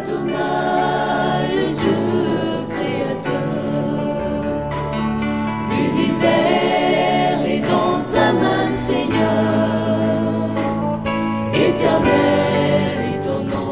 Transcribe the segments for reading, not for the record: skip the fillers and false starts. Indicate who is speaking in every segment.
Speaker 1: Adonai, le Dieu créateur. L'univers est dans ta main, Seigneur. Éternel est ton nom.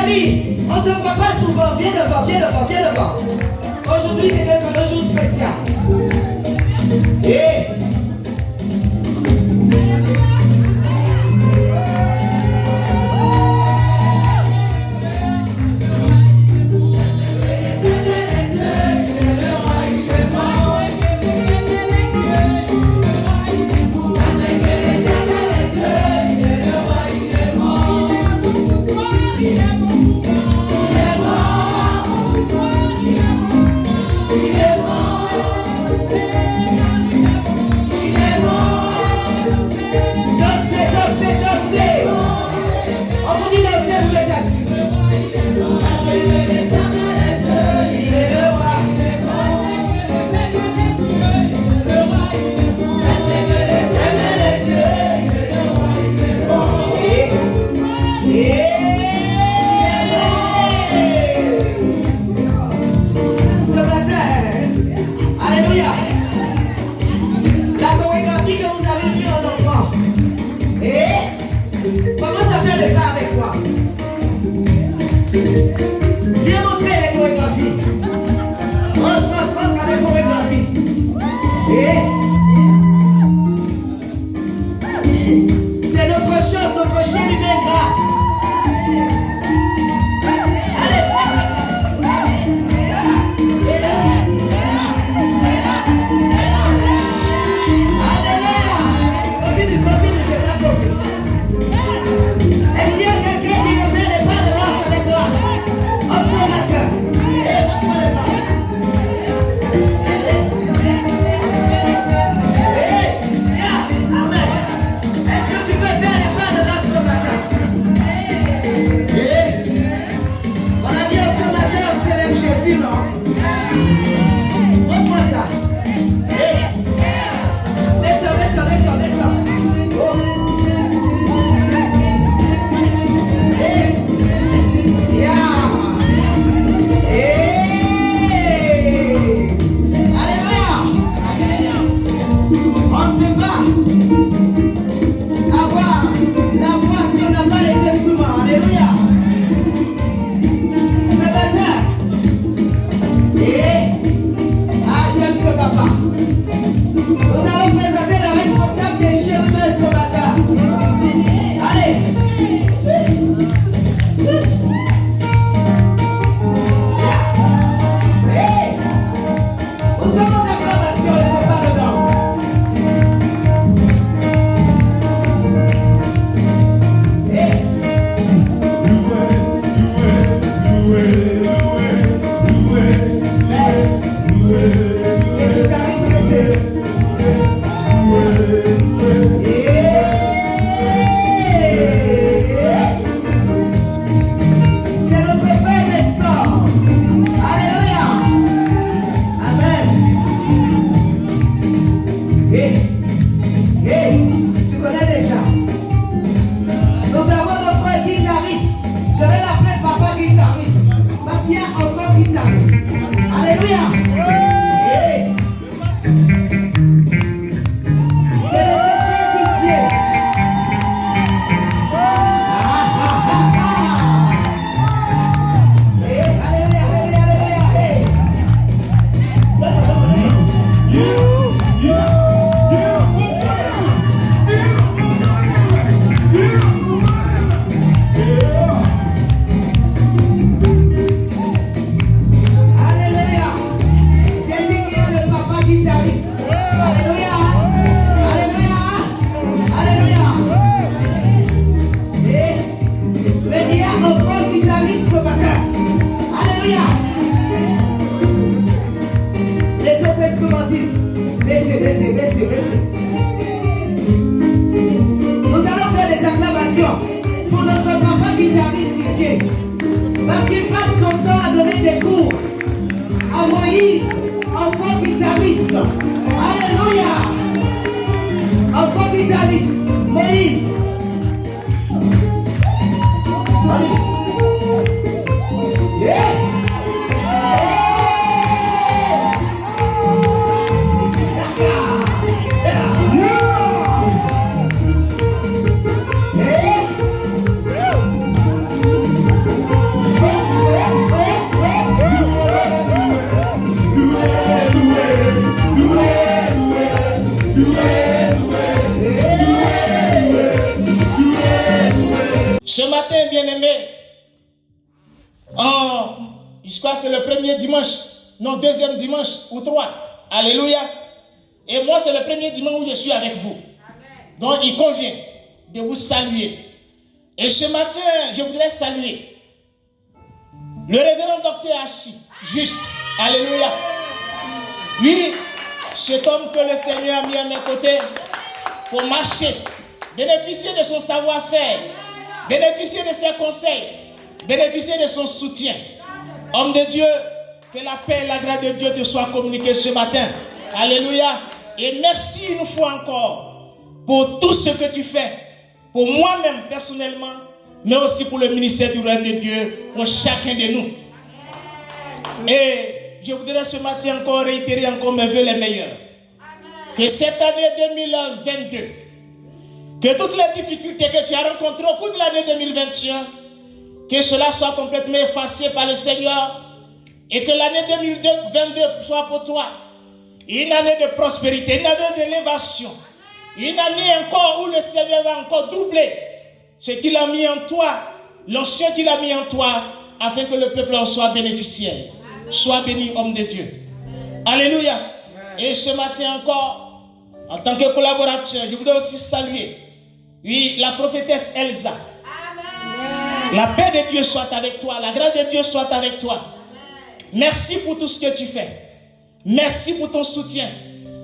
Speaker 2: Chérie, on ne te voit pas souvent. Viens devant, viens devant, viens devant. Aujourd'hui, c'est un jour spécial. Et viens montrer les chorégraphies. Rentre à la chorégraphie. C'est notre chant, notre chérie bien grâce. Allez. Alléluia. Continue, j'ai pas compris. Est-ce qu'il y a quelqu'un qui me fait des pas de grâce avec grâce? En ce matin. Amen. Est-ce que tu peux faire des pas de grâce ce matin? On a dit ce matin, on célèbre Jésus, non? Montre-moi ça. Descends. Oh. On ne peut pas avoir la foi si on n'a pas les instruments. Alléluia. Ce matin, j'aime ce papa. Nous allons présenter la responsable des chérubins ce matin. Allez. Nous sommes aux acclamations et non pas de danse. C'est notre Père Nestor. Alléluia. Amen. Tu connais déjà. Nous avons notre guitariste. Je vais l'appeler papa guitariste. Parce qu'il y a un enfant guitariste. Alléluia. C'est notre Père Didier. Alléluia. J'ai dit qu'il y a le papa guitariste. Alléluia. Mais il y a un grand guitariste ce matin. Alléluia. Les autres instrumentistes, baissez. Nous allons faire des acclamations pour notre papa guitariste Didier. Parce qu'il passe son temps à donner des cours à Moïse, enfant guitariste. Alléluia. Enfant guitariste, Moïse. Allez.
Speaker 3: Je crois que c'est le premier dimanche, non, deuxième dimanche ou 3. Alléluia. Et moi, c'est le premier dimanche où je suis avec vous. Donc, il convient de vous saluer. Et ce matin, je voudrais saluer le révérend docteur Hachi, juste. Alléluia. Oui, cet homme que le Seigneur a mis à mes côtés pour marcher, bénéficier de son savoir-faire, bénéficier de ses conseils, bénéficier de son soutien. Homme de Dieu, que la paix et la grâce de Dieu te soient communiquées ce matin. Alléluia. Et merci une fois encore pour tout ce que tu fais, pour moi-même personnellement, mais aussi pour le ministère du royaume de Dieu, pour chacun de nous. Et je voudrais ce matin encore réitérer encore mes vœux les meilleurs. Que cette année 2022, que toutes les difficultés que tu as rencontrées au cours de l'année 2021, que cela soit complètement effacé par le Seigneur et que l'année 2022 soit pour toi une année de prospérité, une année d'élévation, une année encore où le Seigneur va encore doubler ce qu'il a mis en toi, l'onction qu'il a mis en toi, afin que le peuple en soit bénéficiaire. Sois béni, homme de Dieu. Alléluia. Et ce matin encore, en tant que collaborateur, je voudrais aussi saluer, oui, la prophétesse Elsa. Amen. La paix de Dieu soit avec toi, la grâce de Dieu soit avec toi. Merci pour tout ce que tu fais. Merci pour ton soutien.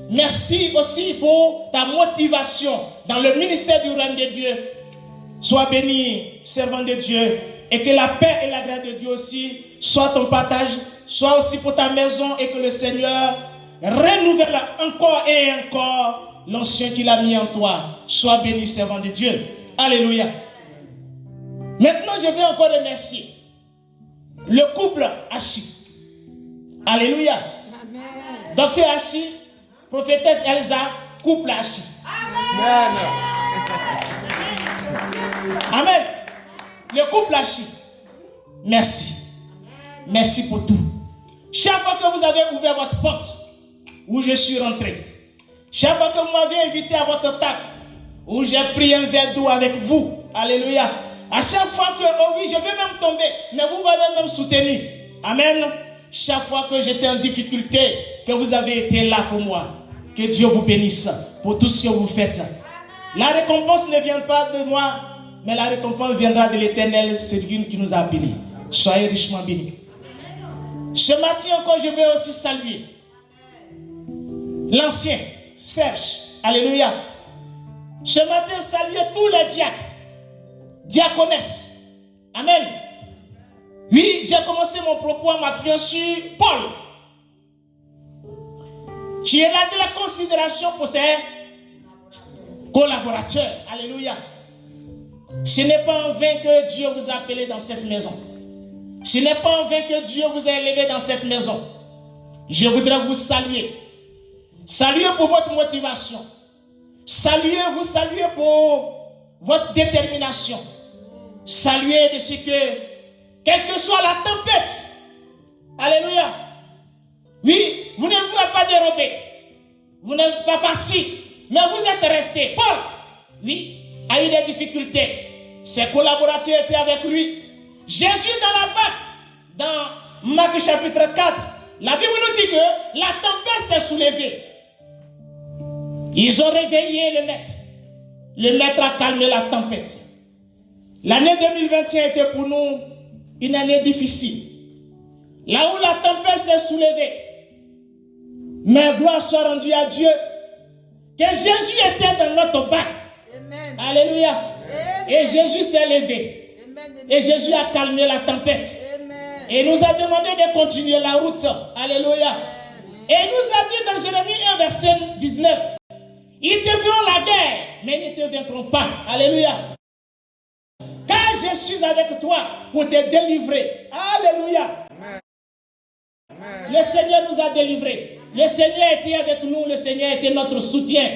Speaker 3: Merci aussi pour ta motivation dans le ministère du royaume de Dieu. Sois béni, servant de Dieu, et que la paix et la grâce de Dieu aussi soient ton partage, soit aussi pour ta maison, et que le Seigneur renouvelle encore et encore l'onction qu'il a mis en toi. Sois béni, servant de Dieu. Alléluia. Maintenant, je vais encore remercier le couple Hachi. Alléluia. Amen. Docteur Hachi, prophétesse Elsa, couple Hachi. Amen. Amen. Le couple Hachi. Merci. Merci pour tout. Chaque fois que vous avez ouvert votre porte, où je suis rentré, chaque fois que vous m'avez invité à votre table, où j'ai pris un verre d'eau avec vous, alléluia. À chaque fois que, oh oui, je vais même tomber, mais vous m'avez même soutenu. Amen. Chaque fois que j'étais en difficulté, que vous avez été là pour moi. Que Dieu vous bénisse pour tout ce que vous faites. La récompense ne vient pas de moi, mais la récompense viendra de l'Éternel, c'est lui qui nous a bénis. Soyez richement bénis. Ce matin encore, je vais aussi saluer l'ancien Serge. Alléluia. Ce matin, saluer tous les diacres, diaconesses. Amen. Oui, j'ai commencé mon propos en m'appuyant sur Paul, qui est là de la considération pour ses collaborateurs. Alléluia. Ce n'est pas en vain que Dieu vous a appelé dans cette maison. Ce n'est pas en vain que Dieu vous a élevé dans cette maison. Je voudrais vous saluer. Saluer pour votre motivation. Saluer pour votre détermination. Saluer de ce que, quelle que soit la tempête, alléluia, oui, vous ne vous êtes pas dérobé, vous n'êtes pas parti, mais vous êtes resté. Paul, oui, a eu des difficultés. Ses collaborateurs étaient avec lui. Jésus dans la barque, dans Marc chapitre 4, la Bible nous dit que la tempête s'est soulevée. Ils ont réveillé le maître. Le maître a calmé la tempête. L'année 2021 était pour nous une année difficile. Là où la tempête s'est soulevée. Mais gloire soit rendue à Dieu. Que Jésus était dans notre barque. Amen. Alléluia. Amen. Et Jésus s'est levé. Amen. Et Jésus a calmé la tempête. Amen. Et nous a demandé de continuer la route. Alléluia. Amen. Et il nous a dit dans Jérémie 1 verset 19. Ils te feront la guerre, mais ils ne te vaincront pas. Alléluia. Car je suis avec toi pour te délivrer. Alléluia. Amen. Le Seigneur nous a délivrés. Le Seigneur était avec nous. Le Seigneur était notre soutien.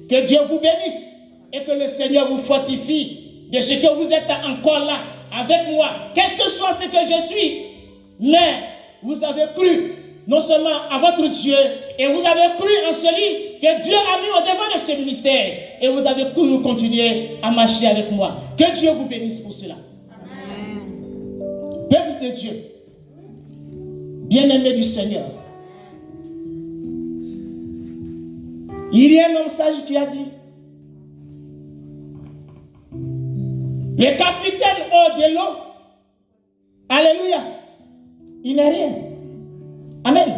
Speaker 3: Que Dieu vous bénisse et que le Seigneur vous fortifie de ce que vous êtes encore là avec moi. Quel que soit ce que je suis. Mais vous avez cru non seulement à votre Dieu, et vous avez cru en celui que Dieu a mis au devant de ce ministère. Et vous avez cru continuer à marcher avec moi. Que Dieu vous bénisse pour cela. Amen. Peuple peuple de Dieu, bien-aimé du Seigneur, il y a un homme sage qui a dit, le capitaine hors de l'eau, alléluia, il n'est rien. Amen.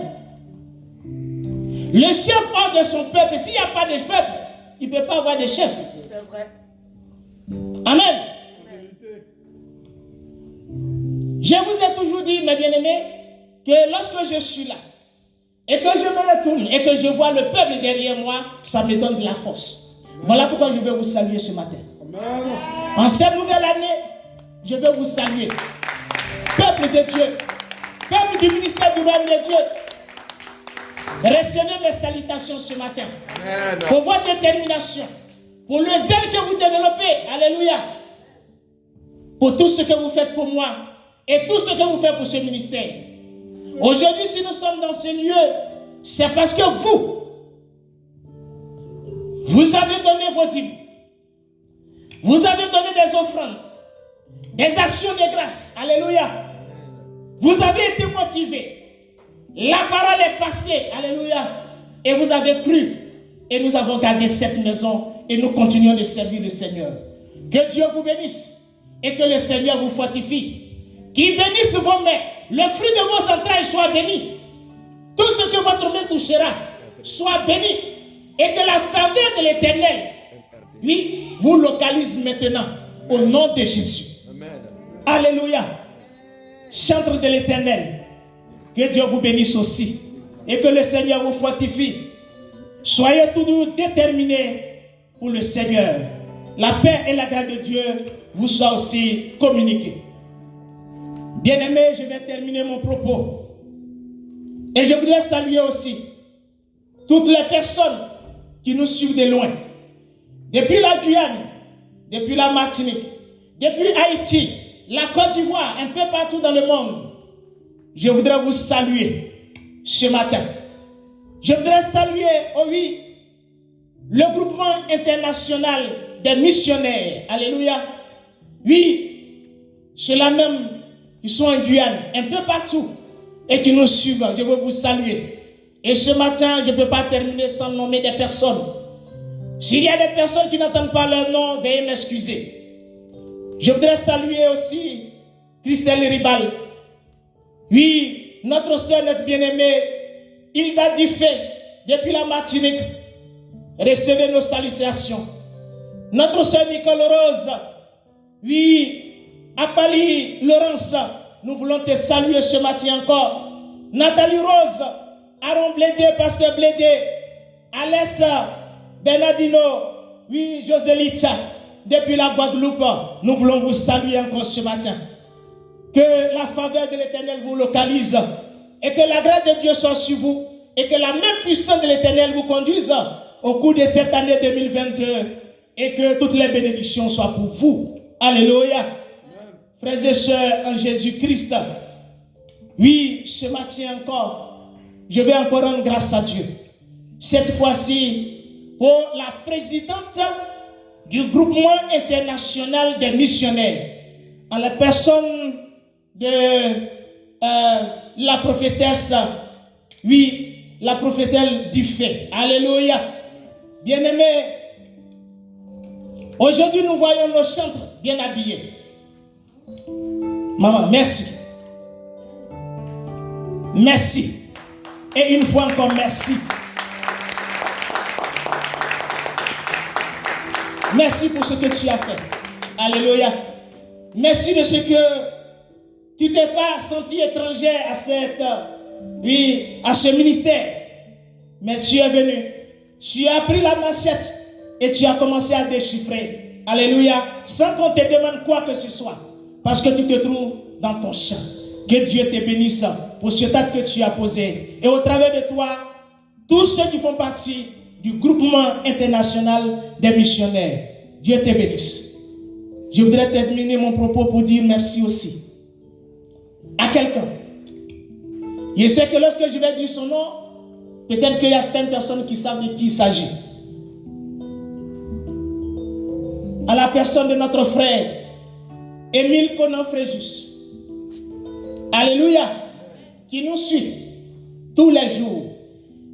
Speaker 3: Le chef hors de son peuple, s'il n'y a pas de peuple, il ne peut pas avoir de chef.
Speaker 2: C'est vrai.
Speaker 3: Amen. Je vous ai toujours dit, mes bien-aimés, que lorsque je suis là, et que je me retourne, et que je vois le peuple derrière moi, ça me donne de la force. Voilà pourquoi je vais vous saluer ce matin.
Speaker 4: Amen.
Speaker 3: En cette nouvelle année, je vais vous saluer. Peuple de Dieu, peuple du ministère du royaume de Dieu, recevez mes salutations ce matin.
Speaker 4: Amen.
Speaker 3: Pour votre détermination, pour le zèle que vous développez, alléluia, pour tout ce que vous faites pour moi et tout ce que vous faites pour ce ministère. Aujourd'hui, si nous sommes dans ce lieu, c'est parce que vous avez donné vos dîmes, vous avez donné des offrandes, des actions de grâce, alléluia. Vous avez été motivés. La parole est passée, alléluia, et vous avez cru, et nous avons gardé cette maison, et nous continuons de servir le Seigneur. Que Dieu vous bénisse, et que le Seigneur vous fortifie, qu'il bénisse vos mains, le fruit de vos entrailles soit béni, tout ce que votre main touchera soit béni, et que la faveur de l'Éternel, lui, vous localise maintenant, au nom de Jésus.
Speaker 4: Amen.
Speaker 3: Alléluia. Chantre de l'Éternel, que Dieu vous bénisse aussi et que le Seigneur vous fortifie. Soyez toujours déterminés pour le Seigneur. La paix et la grâce de Dieu vous soient aussi communiquées. Bien-aimés, je vais terminer mon propos. Et je voudrais saluer aussi toutes les personnes qui nous suivent de loin. Depuis la Guyane, depuis la Martinique, depuis Haïti, la Côte d'Ivoire, un peu partout dans le monde. Je voudrais vous saluer ce matin. Je voudrais saluer, oh oui, le groupement international des missionnaires. Alléluia. Oui, ceux-là même qui sont en Guyane, un peu partout, et qui nous suivent. Je veux vous saluer. Et ce matin, je ne peux pas terminer sans nommer des personnes. S'il y a des personnes qui n'entendent pas leur nom, veuillez m'excuser. Je voudrais saluer aussi Christelle Ribal. Oui, notre soeur, notre bien-aimée, Hilda Diffé, depuis la Martinique. Recevez nos salutations. Notre soeur Nicole Rose. Oui, Apali Laurence, nous voulons te saluer ce matin encore. Nathalie Rose, Aaron Blédé, Pasteur Blédé, Alessa Bernardino, oui, Joselita, depuis la Guadeloupe, nous voulons vous saluer encore ce matin. Que la faveur de l'Éternel vous localise et que la grâce de Dieu soit sur vous et que la main puissante de l'Éternel vous conduise au cours de cette année 2022 et que toutes les bénédictions soient pour vous. Alléluia. Amen. Frères et sœurs en Jésus-Christ, oui, ce matin encore, je vais encore rendre grâce à Dieu. Cette fois-ci, pour la présidente du groupement international des missionnaires, en la personne de la prophétesse, oui, la prophétesse Diffé. Alléluia. Bien-aimés, aujourd'hui nous voyons nos chantres bien habillés. Maman, merci. Merci. Et une fois encore, merci. Merci pour ce que tu as fait. Alléluia. Merci de ce que tu t'es pas senti étrangère à ce ministère. Mais tu es venu. Tu as pris la machette et tu as commencé à déchiffrer. Alléluia. Sans qu'on te demande quoi que ce soit. Parce que tu te trouves dans ton champ. Que Dieu te bénisse pour ce acte que tu as posé. Et au travers de toi, tous ceux qui font partie du groupement international des missionnaires. Dieu te bénisse. Je voudrais terminer mon propos pour dire merci aussi à quelqu'un. Je sais que lorsque je vais dire son nom, peut-être qu'il y a certaines personnes qui savent de qui il s'agit. À la personne de notre frère Émile Conan Fréjus. Alléluia. Qui nous suit tous les jours.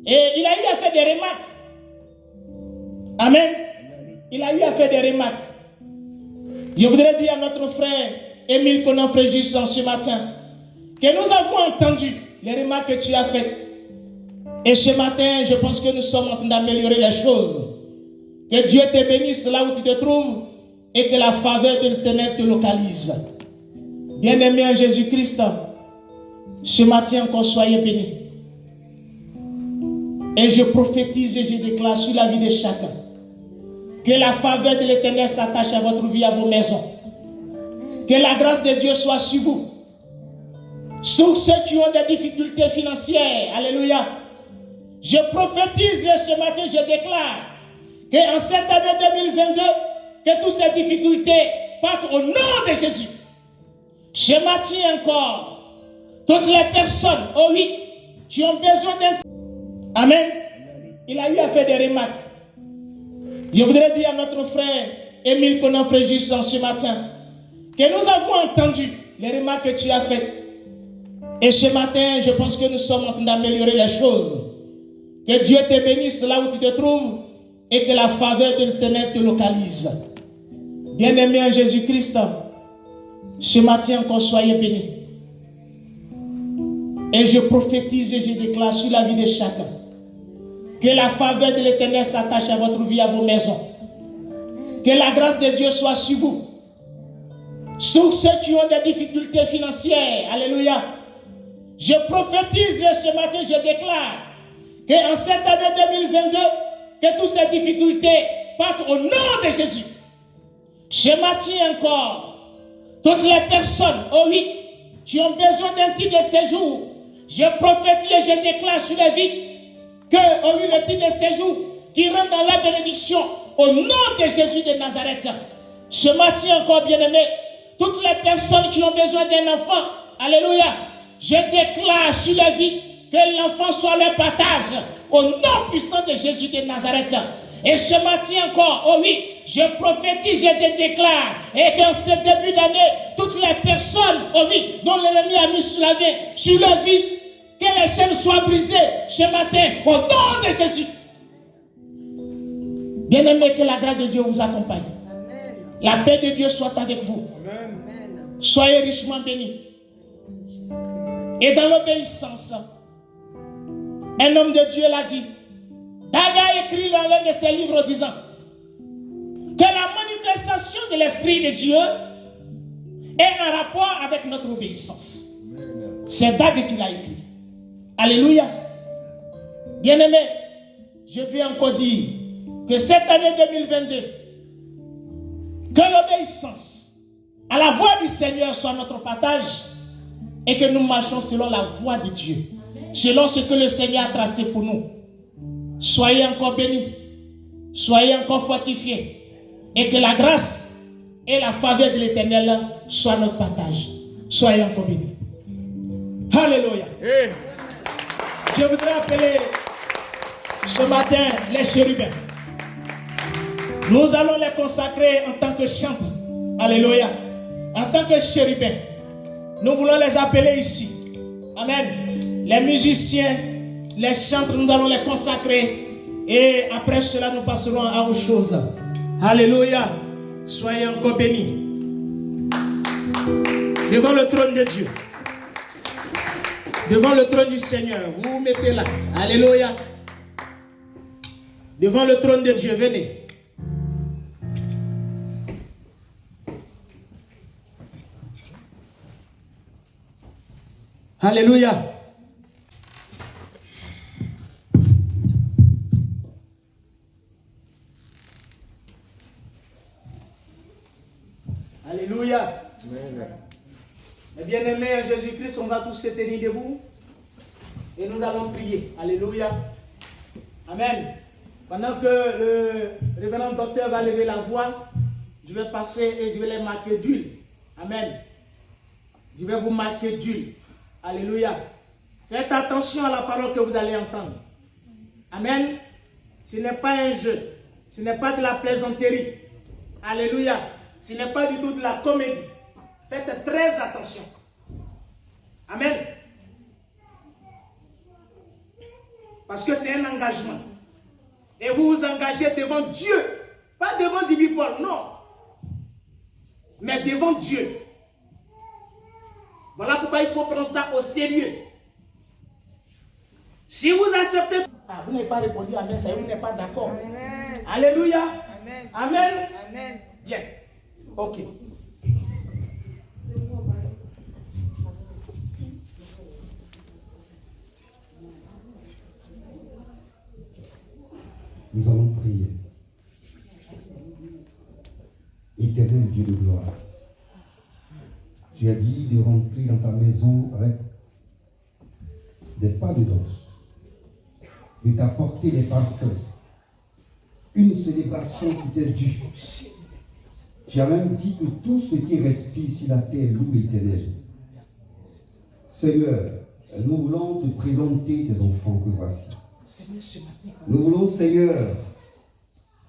Speaker 3: Et il a eu à faire des remarques. Amen. Il a eu à faire des remarques. Je voudrais dire à notre frère Émile Conan-Fréjus ce matin que nous avons entendu les remarques que tu as faites. Et ce matin, je pense que nous sommes en train d'améliorer les choses. Que Dieu te bénisse là où tu te trouves et que la faveur de l'Éternel te localise. Bien-aimé en Jésus-Christ, ce matin encore soyez bénis. Et je prophétise et je déclare sur la vie de chacun que la faveur de l'Éternel s'attache à votre vie, à vos maisons. Que la grâce de Dieu soit sur vous. Sur ceux qui ont des difficultés financières. Alléluia. Je prophétise ce matin, je déclare qu'en cette année 2022, que toutes ces difficultés partent au nom de Jésus. Je maintiens encore toutes les personnes, oh oui, qui ont besoin d'un... Amen. Il a eu à faire des remarques. Je voudrais dire à notre frère Émile Conan-Fréjus ce matin que nous avons entendu les remarques que tu as faites. Et ce matin, je pense que nous sommes en train d'améliorer les choses. Que Dieu te bénisse là où tu te trouves et que la faveur de l'Éternel te localise. Bien-aimé en Jésus-Christ, ce matin encore soyez bénis. Et je prophétise et je déclare sur la vie de chacun que la faveur de l'Éternel s'attache à votre vie, à vos maisons. Que la grâce de Dieu soit sur vous. Sur ceux qui ont des difficultés financières. Alléluia. Je prophétise ce matin, je déclare qu'en cette année 2022, que toutes ces difficultés partent au nom de Jésus. Je maintiens encore toutes les personnes, oh oui, qui ont besoin d'un titre de séjour. Je prophétise et je déclare sur la vie que, oh oui, le titre de séjour qui rentre dans la bénédiction au nom de Jésus de Nazareth. Je maintiens encore, bien-aimé, toutes les personnes qui ont besoin d'un enfant. Alléluia. Je déclare sur la vie que l'enfant soit leur partage au nom puissant de Jésus de Nazareth. Et ce matin encore, oh oui, je prophétise, je déclare, et qu'en ce début d'année, toutes les personnes, oh oui, dont l'ennemi a mis sur leur vie, que les chaînes soient brisées ce matin au nom de Jésus. Bien-aimés, que la grâce de Dieu vous accompagne. Amen. La paix de Dieu soit avec vous. Amen. Soyez richement bénis. Et dans l'obéissance, un homme de Dieu l'a dit. Daga écrit dans l'un de ses livres disant que la manifestation de l'Esprit de Dieu est en rapport avec notre obéissance. C'est Dag qui l'a écrit. Alléluia. Bien-aimé, je vais encore dire que cette année 2022, que l'obéissance à la voix du Seigneur soit notre partage et que nous marchons selon la voix de Dieu, selon ce que le Seigneur a tracé pour nous. Soyez encore bénis, soyez encore fortifiés et que la grâce et la faveur de l'Éternel soient notre partage. Soyez encore bénis. Alléluia. Hey. Je voudrais appeler ce matin les chérubins. Nous allons les consacrer en tant que chantres. Alléluia. En tant que chérubins. Nous voulons les appeler ici. Amen. Les musiciens, les chantres, nous allons les consacrer. Et après cela, nous passerons à autre chose. Alléluia. Soyez encore bénis. Devant le trône de Dieu. Devant le trône du Seigneur. Vous vous mettez là. Alléluia. Devant le trône de Dieu. Venez. Alléluia. Alléluia. Mes bien-aimés en Jésus-Christ, on va tous se tenir debout et nous allons prier. Alléluia. Amen. Pendant que le révérend docteur va lever la voix, je vais passer et je vais les marquer d'huile. Amen. Je vais vous marquer d'huile. Alléluia. Faites attention à la parole que vous allez entendre. Amen. Ce n'est pas un jeu. Ce n'est pas de la plaisanterie. Alléluia. Ce n'est pas du tout de la comédie. Faites très attention. Amen. Parce que c'est un engagement. Et vous vous engagez devant Dieu. Pas devant Dibi Paul, non. Mais devant Dieu. Voilà pourquoi il faut prendre ça au sérieux. Si vous acceptez... Ah, vous n'avez pas répondu Amen, ça vous n'êtes pas d'accord. Alléluia. Amen. Amen. Amen. Bien. Ok.
Speaker 4: Nous allons prier. Éternel Dieu de gloire, tu as dit de rentrer dans ta maison avec des pas de danse, de t'apporter des parfums, une célébration qui t'est due. Tu as même dit que tout ce qui respire sur la terre loue l'Éternel. Seigneur, nous voulons te présenter tes enfants que voici. Nous voulons, Seigneur,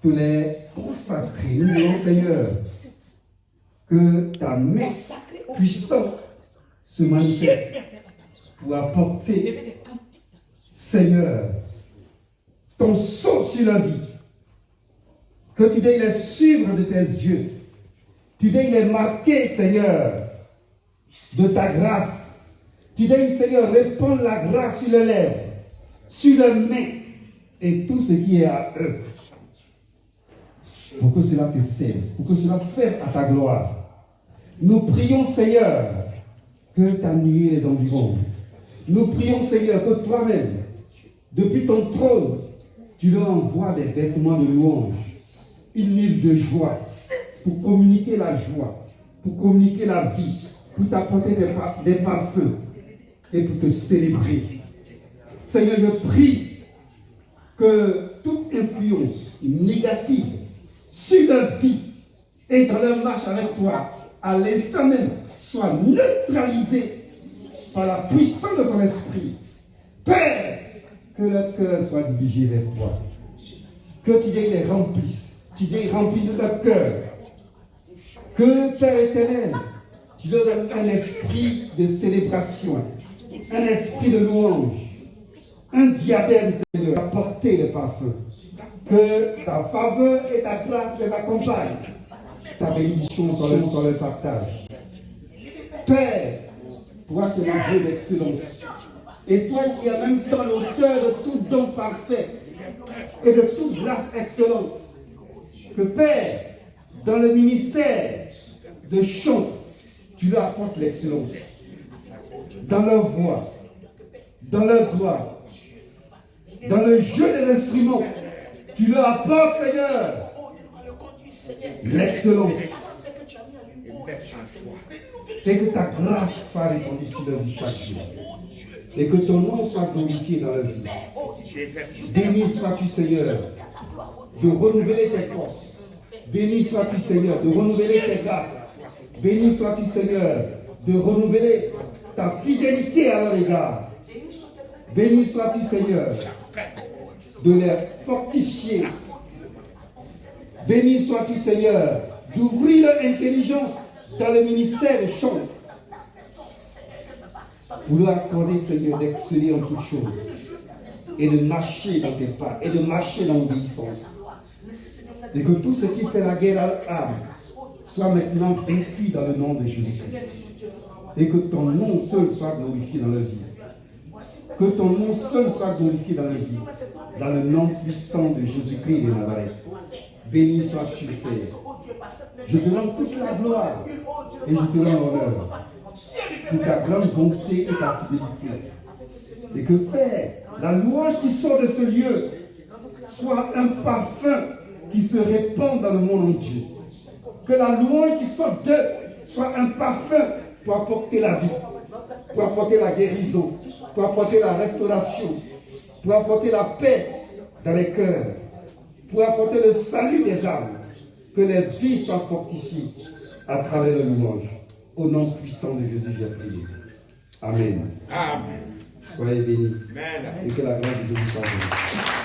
Speaker 4: te les consacrer. Nous voulons, Seigneur, que ta main puissante se manifeste pour apporter, Seigneur, ton sceau sur la vie. Que tu daignes les suivre de tes yeux. Tu daignes les marquer, Seigneur, de ta grâce. Tu daignes, Seigneur, répandre la grâce sur les lèvres, sur les mains et tout ce qui est à eux. Pour que cela te serve, pour que cela serve à ta gloire. Nous prions, Seigneur, que ta nuée les environne. Nous prions, Seigneur, que toi-même, depuis ton trône, tu leur envoies des vêtements de louange, une huile de joie, pour communiquer la joie, pour communiquer la vie, pour t'apporter des parfums et pour te célébrer. Seigneur, je prie que toute influence négative sur leur vie et dans leur marche avec toi, à l'instant même, soit neutralisée par la puissance de ton esprit. Père, que leur cœur soit dirigé vers toi. Que tu les remplisses. Tu les remplis de leur cœur. Que, Père éternel, tu leur donnes un esprit de célébration, un esprit de louange, un diadème, Seigneur, à porter le parfum. Que ta faveur et ta grâce les accompagnent. Ta bénédiction sur le partage. Père, toi c'est un Dieu d'excellence. Et toi qui es en même temps l'auteur de tout don parfait et de toute grâce excellente. Que Père, dans le ministère de chant, tu leur apportes l'excellence. Dans leur voix, dans leur gloire, dans le jeu des instruments, tu leur apportes, Seigneur, l'excellence. Et que ta grâce soit répandue sur leur vie chaque jour. Et que ton nom soit glorifié dans leur vie. Béni sois-tu, Seigneur, de renouveler tes forces. Béni sois-tu, Seigneur, de renouveler tes grâces. Béni sois-tu, Seigneur, de renouveler ta fidélité à leur égard. Béni sois-tu, Seigneur, de les fortifier. Béni sois-tu, Seigneur, d'ouvrir leur intelligence dans le ministère de chant. Pour leur accorder, Seigneur, d'exceller en toutes choses et de marcher dans tes pas et de marcher dans l'obéissance. Et que tout ce qui fait la guerre à l'âme soit maintenant vaincu dans le nom de Jésus-Christ. Et que ton nom seul soit glorifié dans leur vie. Que ton nom seul soit glorifié dans leur vie. Dans le nom puissant de Jésus-Christ de Nazareth. Béni sois-tu, Père. Je te rends toute la gloire et je te rends l'honneur pour ta grande bonté et ta fidélité. Et que, Père, la louange qui sort de ce lieu soit un parfum qui se répand dans le monde entier. Que la louange qui sort d'eux soit un parfum pour apporter la vie, pour apporter la guérison, pour apporter la restauration, pour apporter la paix dans les cœurs, pour apporter le salut des âmes. Que les vies soient fortifiées à travers la louange. Au nom puissant de Jésus, j'ai prié. Amen. Amen. Soyez bénis. Amen. Et que la grâce de Dieu soit bénie.